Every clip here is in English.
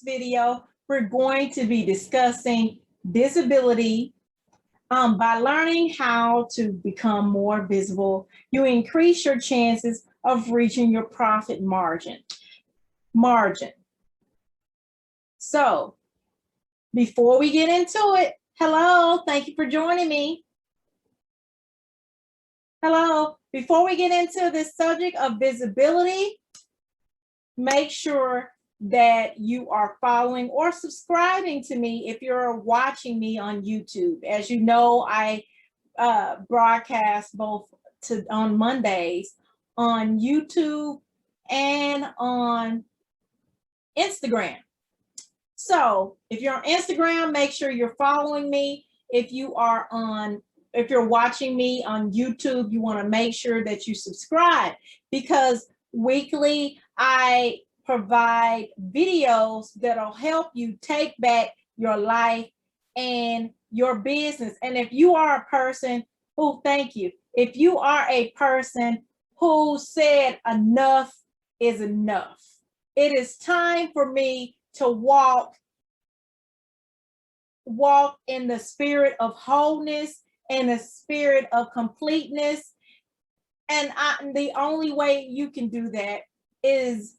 video, we're going to be discussing visibility. By learning how to become more visible, you increase your chances of reaching your profit margin. So before we get into it, hello, thank you for joining me. Hello, before we get into this subject of visibility, make sure that you are following or subscribing to me if you're watching me on YouTube. As you know, I broadcast both on Mondays on YouTube and on Instagram. So if you're on Instagram, make sure you're following me. If you're watching me on YouTube, you want to make sure that you subscribe, because weekly I provide videos that'll help you take back your life and your business. And if you are a person who, thank you, if you are a person who said enough is enough, it is time for me to walk in the spirit of wholeness and the spirit of completeness. And the only way you can do that is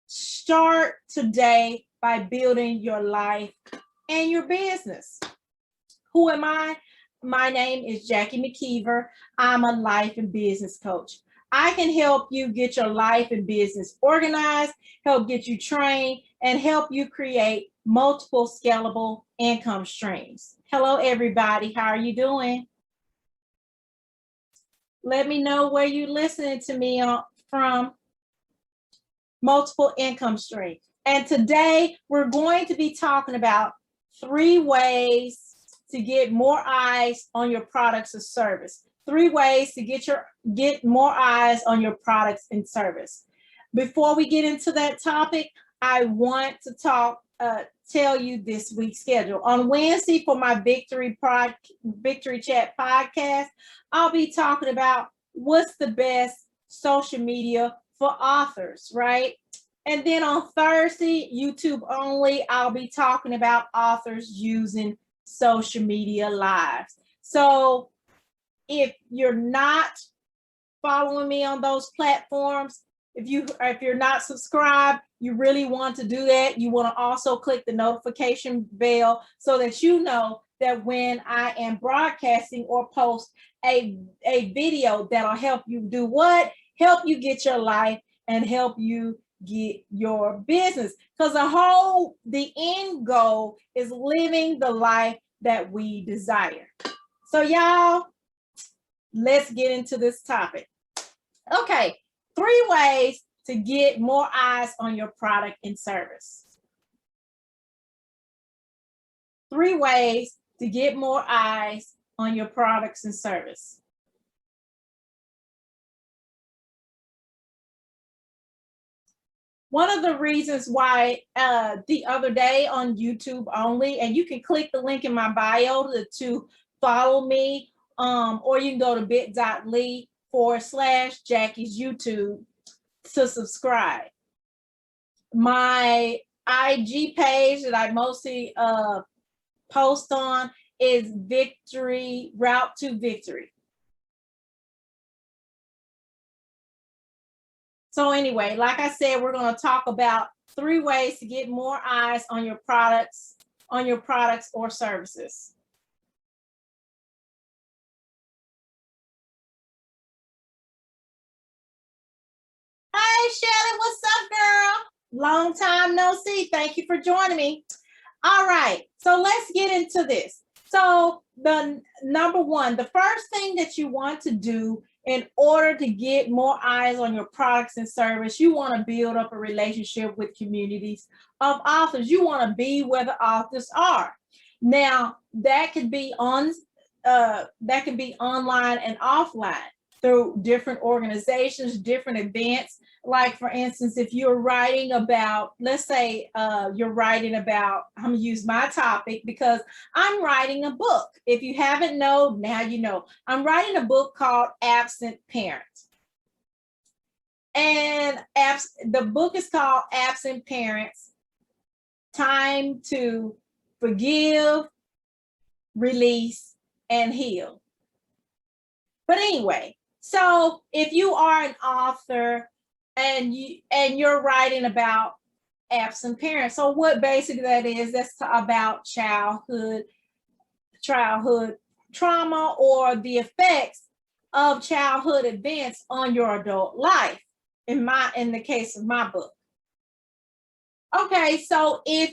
start today by building your life and your business. Who am I? My name is Jackie McKeever. I'm a life and business coach. I can help you get your life and business organized, help get you trained, and help you create multiple scalable income streams. Hello, everybody. How are you doing? Let me know where you're listening to me from. Multiple income streams. And today we're going to be talking about 3 ways to get more eyes on your products or service. 3 ways to get more eyes on your products and service. Before we get into that topic, I want to tell you this week's schedule. On Wednesday for my Victory Chat podcast, I'll be talking about what's the best social media for authors, right? And then on Thursday, YouTube only, I'll be talking about authors using social media lives. So if you're not following me on those platforms, if you're not subscribed, you really want to do that. You want to also click the notification bell so that you know that when I am broadcasting or post a video that'll help you do what? Help you get your life and help you get your business. Because the end goal is living the life that we desire. So y'all, let's get into this topic. Okay, 3 ways to get more eyes on your product and service. 3 ways to get more eyes on your products and service. One of the reasons why the other day on YouTube only, and you can click the link in my bio to follow me, or you can go to bit.ly/Jackie's YouTube to subscribe. My IG page that I mostly post on is Victory, Route to Victory. So anyway, like I said, we're going to talk about 3 ways to get more eyes on your products or services. Hey, Shelly, what's up, girl? Long time no see. Thank you for joining me. All right, so let's get into this. So the number 1, the first thing that you want to do in order to get more eyes on your products and service, you want to build up a relationship with communities of authors. You want to be where the authors are. Now, that could be online and offline through different organizations, different events. Like, for instance, if you're writing about, let's say you're writing about, I'm going to use my topic because I'm writing a book. If you haven't known, now you know. I'm writing a book called Absent Parents. And the book is called Absent Parents, time to forgive, release, and heal. But anyway, so if you are an author and you're writing about absent parents, so what basically that is, that's about childhood trauma or the effects of childhood events on your adult life. In the case of my book. Okay, so if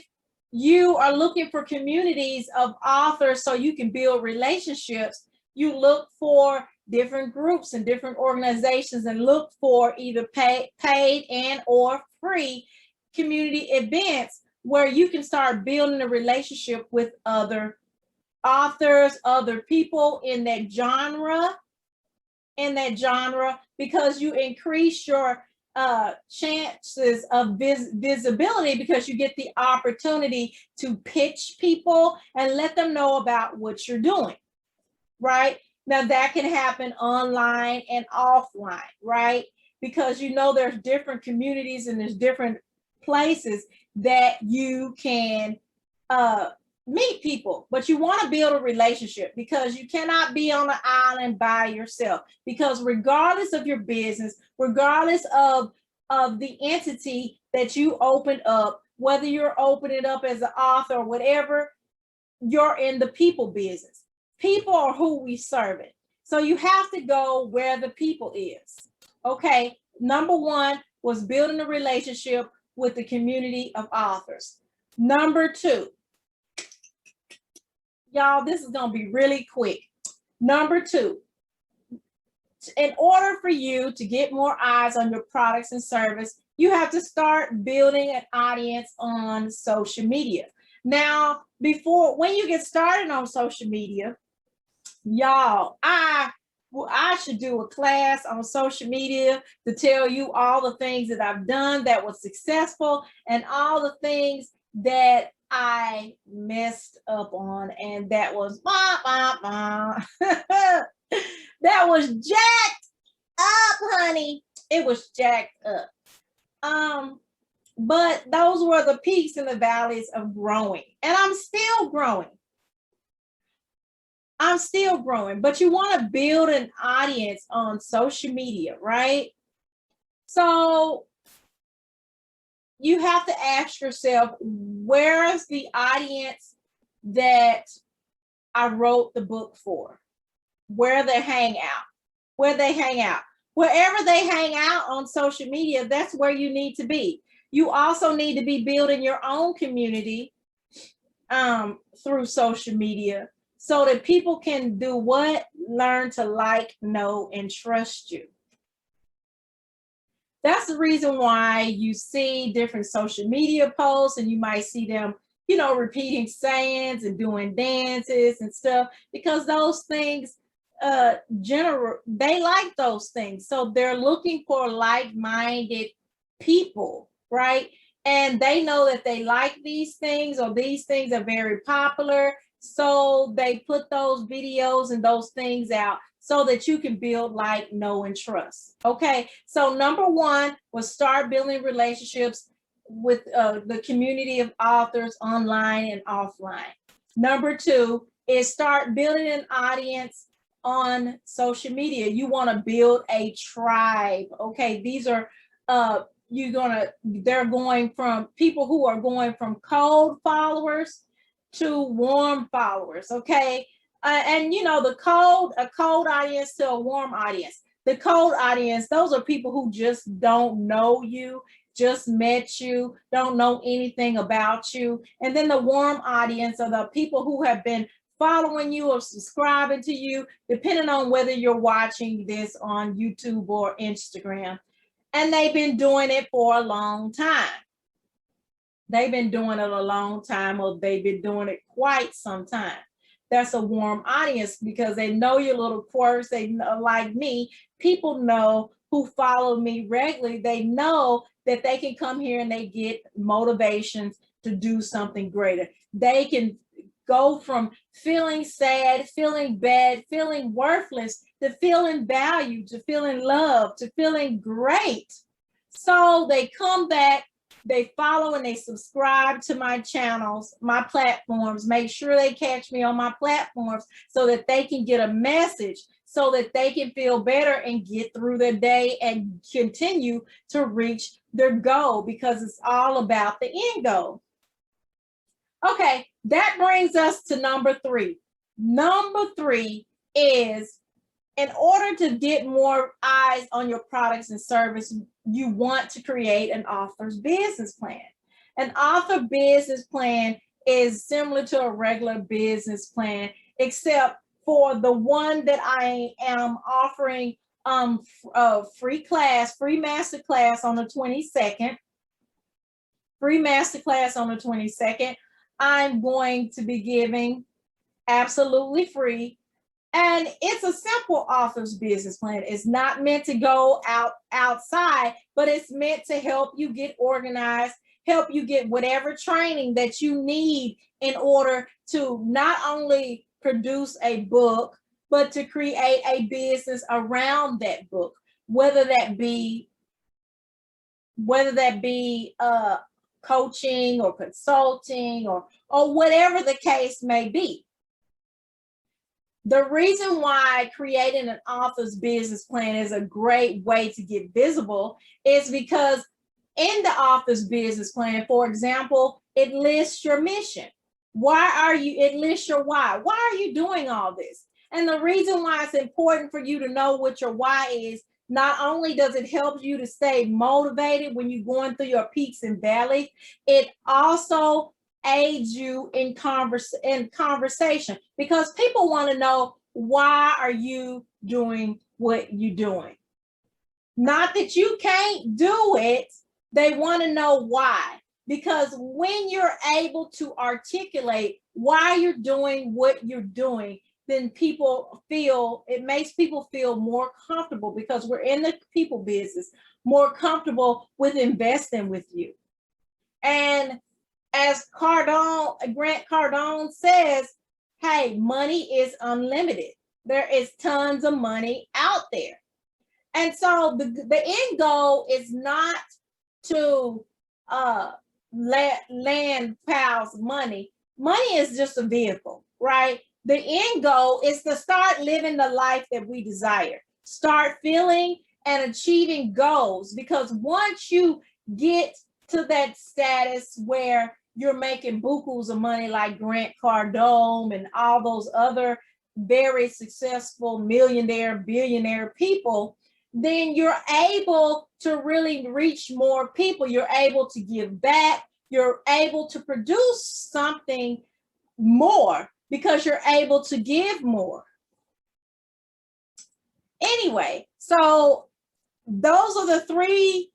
you are looking for communities of authors so you can build relationships, you look for different groups and different organizations and look for either paid and or free community events where you can start building a relationship with other authors, other people in that genre, because you increase your chances of visibility, because you get the opportunity to pitch people and let them know about what you're doing, right? Now that can happen online and offline, right? Because you know there's different communities and there's different places that you can meet people, but you want to build a relationship, because you cannot be on an island by yourself, because regardless of your business, regardless of the entity that you open up, whether you're opening up as an author or whatever, you're in the people business. People are who we serve it. So you have to go where the people is. Okay, number one was building a relationship with the community of authors. Number two, y'all, this is going to be really quick. Number two, in order for you to get more eyes on your products and service, you have to start building an audience on social media. Now, when you get started on social media, y'all, I should do a class on social media to tell you all the things that I've done that was successful and all the things that I messed up on, and that was that was jacked up, honey. It was jacked up. But those were the peaks and the valleys of growing, and I'm still growing. But you want to build an audience on social media, right? So you have to ask yourself, where is the audience that I wrote the book for? Where they hang out? Wherever they hang out on social media, that's where you need to be. You also need to be building your own community through social media, so that people can do what? Learn to like, know, and trust you. That's the reason why you see different social media posts and you might see them, repeating sayings and doing dances and stuff, because those things, they like those things. So they're looking for like-minded people, right? And they know that they like these things, or these things are very popular. So they put those videos and those things out so that you can build like, know, and trust. Okay, so number one was start building relationships with the community of authors online and offline. Number two is start building an audience on social media. You want to build a tribe. Okay, these are they're going from people who are going from cold followers to warm followers. Okay, and a cold audience to a warm audience. The cold audience, those are people who just don't know you, just met you, don't know anything about you. And then the warm audience are the people who have been following you or subscribing to you, depending on whether you're watching this on YouTube or Instagram. And they've been doing it for a long time. They've been doing it a long time, or they've been doing it quite some time. That's a warm audience, because they know your little quirks. They know, like me, people know who follow me regularly. They know that they can come here and they get motivations to do something greater. They can go from feeling sad, feeling bad, feeling worthless, to feeling valued, to feeling loved, to feeling great. So they come back they follow and they subscribe to my channels, my platforms, make sure they catch me on my platforms so that they can get a message, so that they can feel better and get through their day and continue to reach their goal, because it's all about the end goal. Okay, that brings us to number 3. Number 3 is, in order to get more eyes on your products and service, you want to create an author's business plan. An author business plan is similar to a regular business plan, except for the one that I am offering a free master class on the 22nd. Free master class on the 22nd. I'm going to be giving absolutely free. And it's a simple author's business plan. It's not meant to go outside, but it's meant to help you get organized, help you get whatever training that you need in order to not only produce a book, but to create a business around that book, whether that be coaching or consulting or whatever the case may be. The reason why creating an author's business plan is a great way to get visible is because in the author's business plan, for example, it lists your mission. It lists your why. Why are you doing all this? And the reason why it's important for you to know what your why is, not only does it help you to stay motivated when you're going through your peaks and valleys, it also aids you in conversation, because people want to know, why are you doing what you're doing? Not that you can't do it, they want to know why. Because when you're able to articulate why you're doing what you're doing, then it makes people feel more comfortable, because we're in the people business, more comfortable with investing with you. And as Grant Cardone says, hey, money is unlimited. There is tons of money out there. And so the end goal is not to land pals money. Money is just a vehicle, right? The end goal is to start living the life that we desire. Start feeling and achieving goals, because once you get to that status where you're making bukus of money like Grant Cardone and all those other very successful millionaire, billionaire people, then you're able to really reach more people. You're able to give back. You're able to produce something more because you're able to give more. Anyway, so those are the three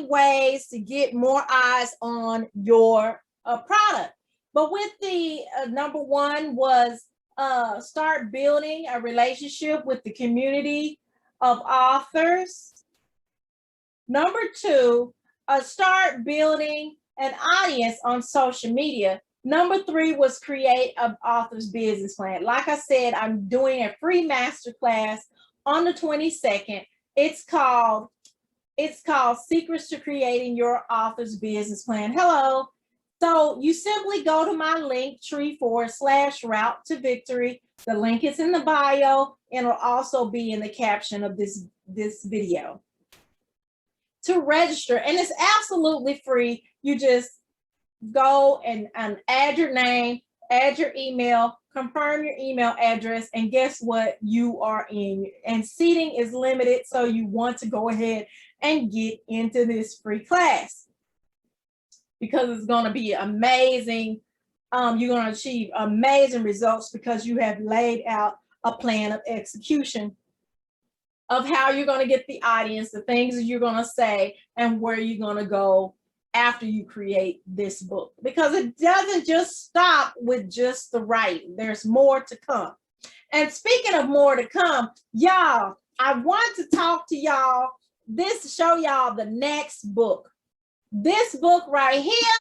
ways to get more eyes on your product. But with the number 1 was start building a relationship with the community of authors. Number 2, start building an audience on social media. Number 3 was create an author's business plan. Like I said, I'm doing a free masterclass on the 22nd. It's called Secrets to Creating Your Author's Business Plan. Hello. So you simply go to my linktr.ee/route to victory. The link is in the bio, and it'll also be in the caption of this video. To register, and it's absolutely free. You just go and add your name, add your email, confirm your email address, and guess what? You are in. And seating is limited, so you want to go ahead and get into this free class, because it's going to be amazing. You're going to achieve amazing results because you have laid out a plan of execution of how you're going to get the audience, the things that you're going to say, and where you're going to go after you create this book. Because it doesn't just stop with just the writing. There's more to come. And speaking of more to come, y'all, I want to talk to y'all, show y'all the next book. This book right here